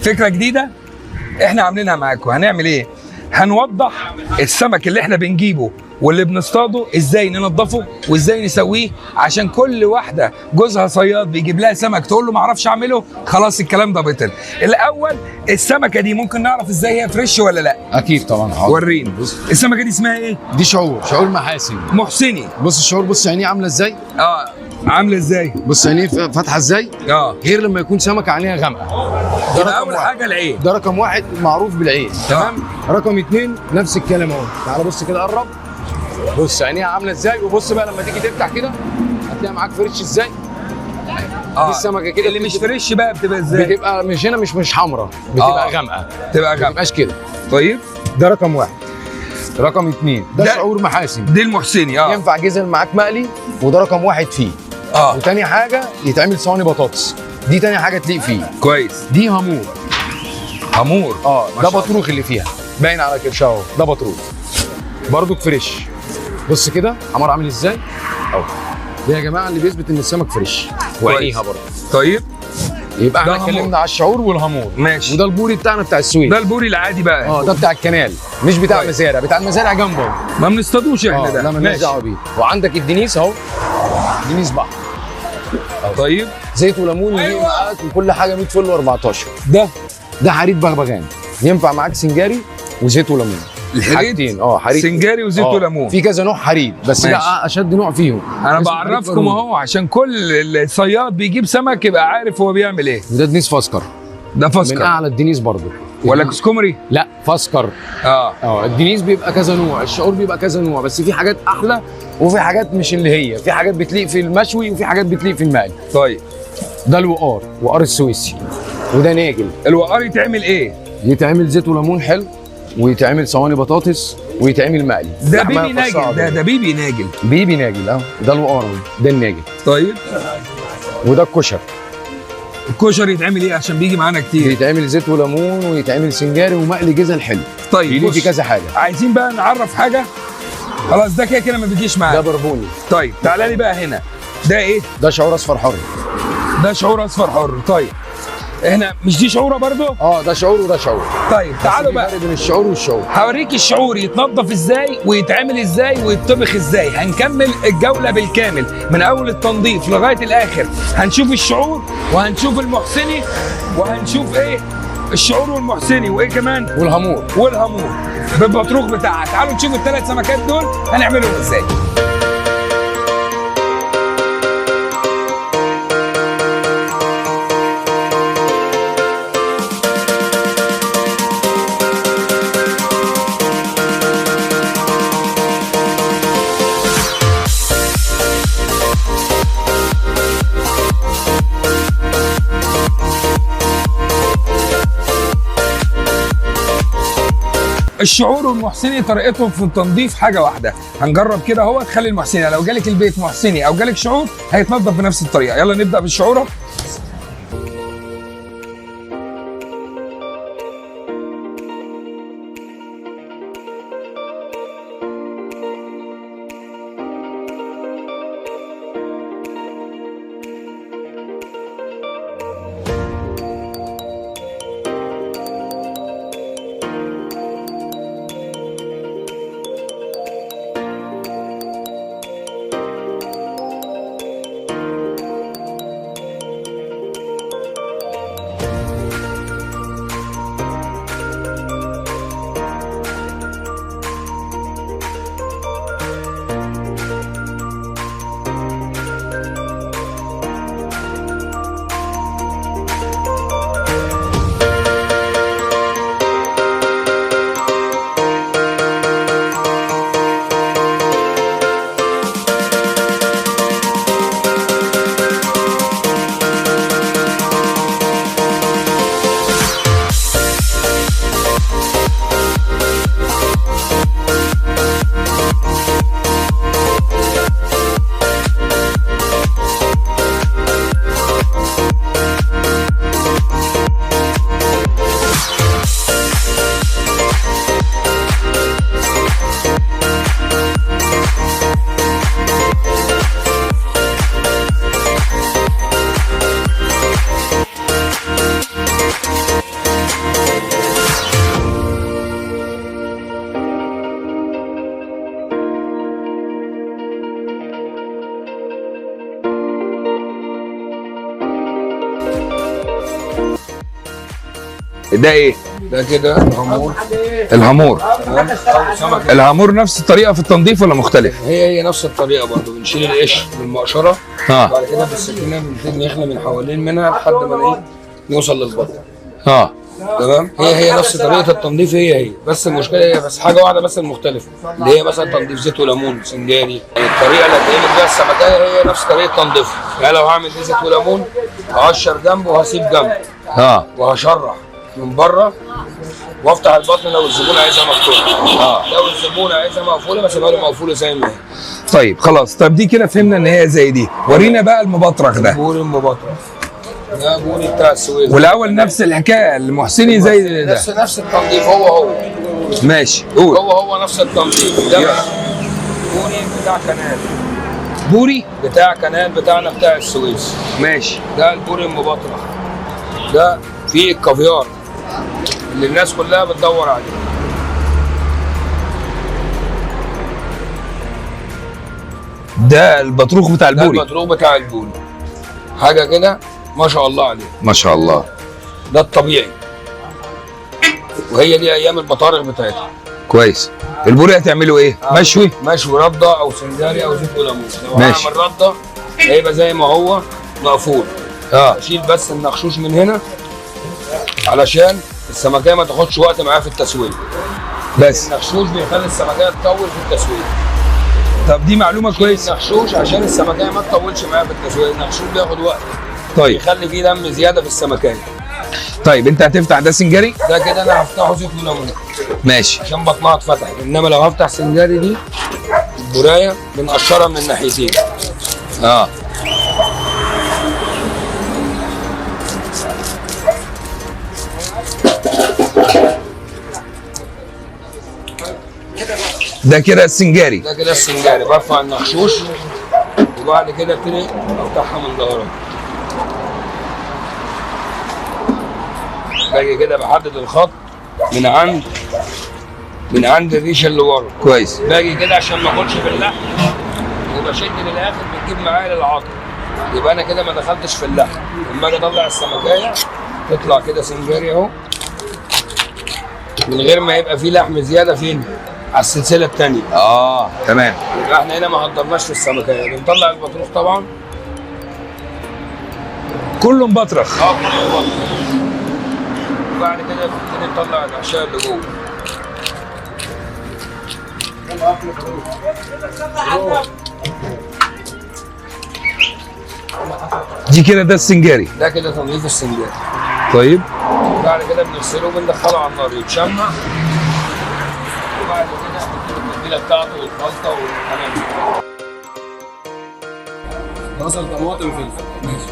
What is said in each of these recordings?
فكره جديده احنا عاملينها معاكم. هنعمل ايه؟ هنوضح السمك اللي احنا بنجيبه واللي بنصطاده ازاي ننضفه وازاي نسويه، عشان كل واحده جوزها صياد بيجيب لها سمك تقول له ما اعرفش اعمله، خلاص الكلام ده بطل. الاول السمكه دي ممكن نعرف ازاي هي فريش ولا لا؟ اكيد طبعا. حاضر. وريني. السمكه دي اسمها ايه؟ دي شعور محاسن. محسني. بص الشعور، بص عينيه عامله ازاي. عامله ازاي؟ بص عينيه فاتحه ازاي. غير لما يكون سمكه عينيها غامقه. ده اول حاجه العين. ده رقم واحد معروف بالعين. تمام. رقم اتنين نفس الكلام اهو. تعالى بص كده قرب. بص عينيها عامله ازاي، وبص بقى لما تيجي تفتح كده هتلاقي معاك فريش ازاي. دي السمكه كده اللي مش فريش بقى بتبقى ازاي؟ بتبقى مش هنا، مش حمراء، بتبقى غامقه. بتبقى غامقه، ما تبقاش كده. طيب ده رقم واحد. رقم اتنين ده شعور محاسن. دي المحسني. ينفع جزل معاك مقلي، وده رقم واحد فيه. وتاني حاجه يتعمل صواني بطاطس، دي تاني حاجه تليق فيه. كويس. دي هامور. ده بطروخ اللي فيها باين على كرشه اهو، ده بطروخ برضك فريش. بص كده حمار عامل ازاي اهو. ده يا جماعه اللي بيثبت ان السمك فريش، وعينيها برضه. طيب يبقى احنا اتكلمنا على الشعور والهامور. ماشي. وده البوري بتاعنا بتاع السويد. ده البوري العادي بقى. ده بتاع الكنال، مش بتاع المزارع. بتاع المزارع جنبه ما بنصطادوش احنا ده. لا مالناش دعوه بيه. وعندك الدنيس اهو، دنيس بحر. طيب زيت وليمون ويجي معاك وكل حاجه 100 فل و14. ده حريد بغبغان، ينفع معاك سنجاري وزيت وليمون. الحاجتين حريد سنجاري وزيت وليمون. في كذا نوع حريد، بس ده اشد نوع فيهم. انا بعرفكم اهو عشان كل صياد بيجيب سمك يبقى عارف هو بيعمل ايه. وده دنيس فاسكر. ده فاسكر من اعلى الدنيس برضه. ولا كسكمري؟ لا فاسكر. الدنيس بيبقى كذا نوع، الشعور بيبقى كذا نوع، بس في حاجات احلى وفي حاجات مش اللي هي، في حاجات بتليق في المشوي وفي حاجات بتليق في المقلي. طيب ده الوقار، وقار السويسي. وده ناجل. الوقار يتعمل ايه؟ يتعمل زيت وليمون حلو، ويتعمل صواني بطاطس، ويتعمل مقلي. ده بيبي ناجل. ده بيبي ناجل. بيبي ناجل. ده الوقار، ده الناجل. طيب وده الكشر. الكشر يتعمل ايه عشان بيجي معانا كتير؟ يتعمل زيت وليمون ويتعمل سنجاري ومقلي جزل حلو. طيب في كذا حاجه. عايزين بقى نعرف حاجه. خلاص ده كده ما بيجيش معانا. ده بربوني. طيب تعالى لي بقى هنا. ده ايه؟ ده شعور اصفر حر. ده شعور اصفر حر. طيب احنا مش دي شعوره برضو؟ ده شعور وده شعور. طيب تعالوا بقى. فرق بين الشعور والشعور. هوريك الشعور يتنضف ازاي ويتعمل ازاي ويتطبخ ازاي. هنكمل الجوله بالكامل من اول التنظيف لغايه الاخر. هنشوف الشعور وهنشوف المحسني وهنشوف ايه الشعور والمحسني وايه كمان والهامور بالبطروخ بتاعها. تعالوا نشوف الثلاث سمكات دول هنعملهم ازاي. الشعور والمحسني طريقتهم في التنظيف حاجه واحده. هنجرب كده اهو. تخلي المحسني لو جالك البيت محسني او جالك شعور هيتنظف بنفس الطريقه. يلا نبدا بالشعوره. ده ايه؟ ده كده الهامور. الهامور. سمك. الهامور نفس الطريقه في التنظيف ولا مختلف؟ هي نفس الطريقه برضه، بنشيل القش بالمقشره. اه. بعد كده بالسكينه بنبتدي نخلي من حوالين منها لحد ما ايه نوصل للبطن. اه. تمام. هي نفس طريقه التنظيف، هي بس المشكله هي بس حاجه واحده بس المختلفه، اللي هي مثلا تنظيف زيت وليمون سنجاري. الطريقه اللي هتعمل بيها السمكيه هي نفس طريقه تنظيفها. يعني لو هعمل زيت وليمون هقشر جنبه وهسيب جنبه. اه. وهشرح من بره وافتح البطن لو الزبون عايزها مفتوحه. لو الزبون عايزها مقفوله بسيبها له مقفوله زي ما هي. طيب خلاص. طب دي كده فهمنا ان هي زي دي. ورينا بقى المبطرخ ده. بوري المبطرخ ده بوري بتاع السويس. والاول نفس الحكايه المحسني زي ده. نفس التنظيف هو. ماشي قول. هو نفس التنظيف ده. بوري بتاع كنال. بوري بتاع كنال بتاعنا بتاع السويس. ماشي. ده البوري المبطرخ. ده فيه الكافيار اللي الناس كلها بتدور عليه. ده البطروخ بتاع ده البوري. البطروخ بتاع البوري. حاجه كده ما شاء الله عليه. ما شاء الله. ده الطبيعي. وهي دي ايام البطارخ بتاعتها. كويس. البوري هتعمله ايه؟ مشوي؟ مشوي رده او سنجاري او زيت وليمون. لو ماشي. هعمل رده هيبقى زي ما هو مقفول. اه. اشيل بس النخشوش من هنا علشان السمكيه ما تاخدش وقت معاه في التسويه. بس النخشوش بيخلي السمكيه تطول في التسويه. طب دي معلومه كويسه. النخشوش عشان السمكيه ما تطولش معاه في التسويه. النخشوش بياخد وقت. طيب. يخلي فيه دم زياده في السمكيه. طيب انت هتفتح ده سنجاري؟ ده كده انا هفتحه زيت وليمون ماشي. عشان بطنها اتفتحت. انما لو هفتح سنجاري دي البرايه بنقشرها من الناحيتين. اه. ده كده السنجاري. ده كده السنجاري. برفع النخشوش وبعد كده ابتدي افتحها من ظهرها. باجي كده بحدد الخط من عند الريشه اللي ورا. كويس. باجي كده عشان ما اخدش في اللحم وبشد للاخر بتجيب معايا للعظم. يبقى انا كده ما دخلتش في اللحم. لما اجي اطلع السمكيه تطلع كده سنجاري اهو من غير ما يبقى فيه لحم زياده فين؟ على السلسله الثانيه. تمام. يبقى احنا هنا ما هدرناش في السمكيه. بنطلع البطروخ طبعا كله مبطرخ. كله بطروخ. وبعد كده بنبتدي نطلع الاحشاء اللي جوه. دي كده ده السنجاري. ده كده تنظيف السنجاري. طيب. بعد كده بنغسله وبندخله على النار يتشمع. وبعد كده التتبيله بتاعته والخلطه والكلام ده. بصل طماطم فلفل. ماشي.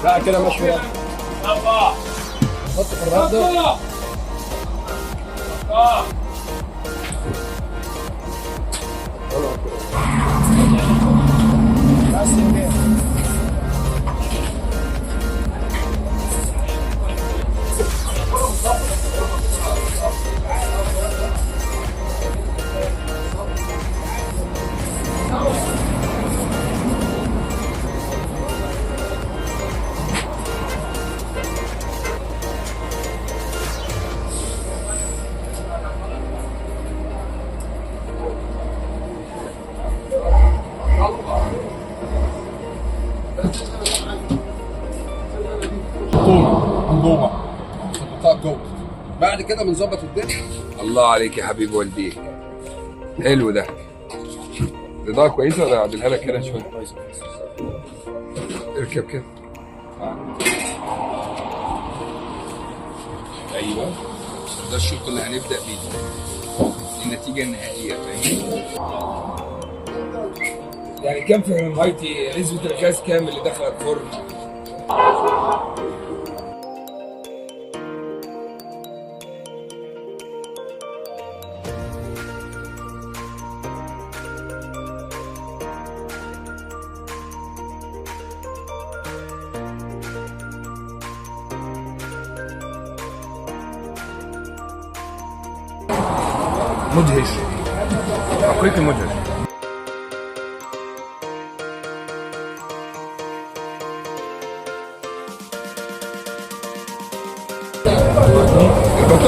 لا كده مشوي. حط في الرده. من جوه نحطها جوه. بعد كده بنظبط الدنيا. الله عليك يا حبيب والديك. حلو ده. الاضاءة كويسة ولا اعدلها لك كده شوية؟ اركب كده. ايوه. ده الشوط اللي هنبدأ بيه. دي النتيجة النهائية فاهم؟ يعني كام في نهايتي نسبة الغاز كام اللي دخل الفرن؟ مدهش. حقيقي مدهش.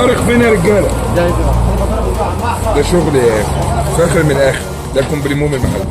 طارق فين يا رجاله؟ ده شغل فاخر من الاخر، ده كومبليمو من المحل.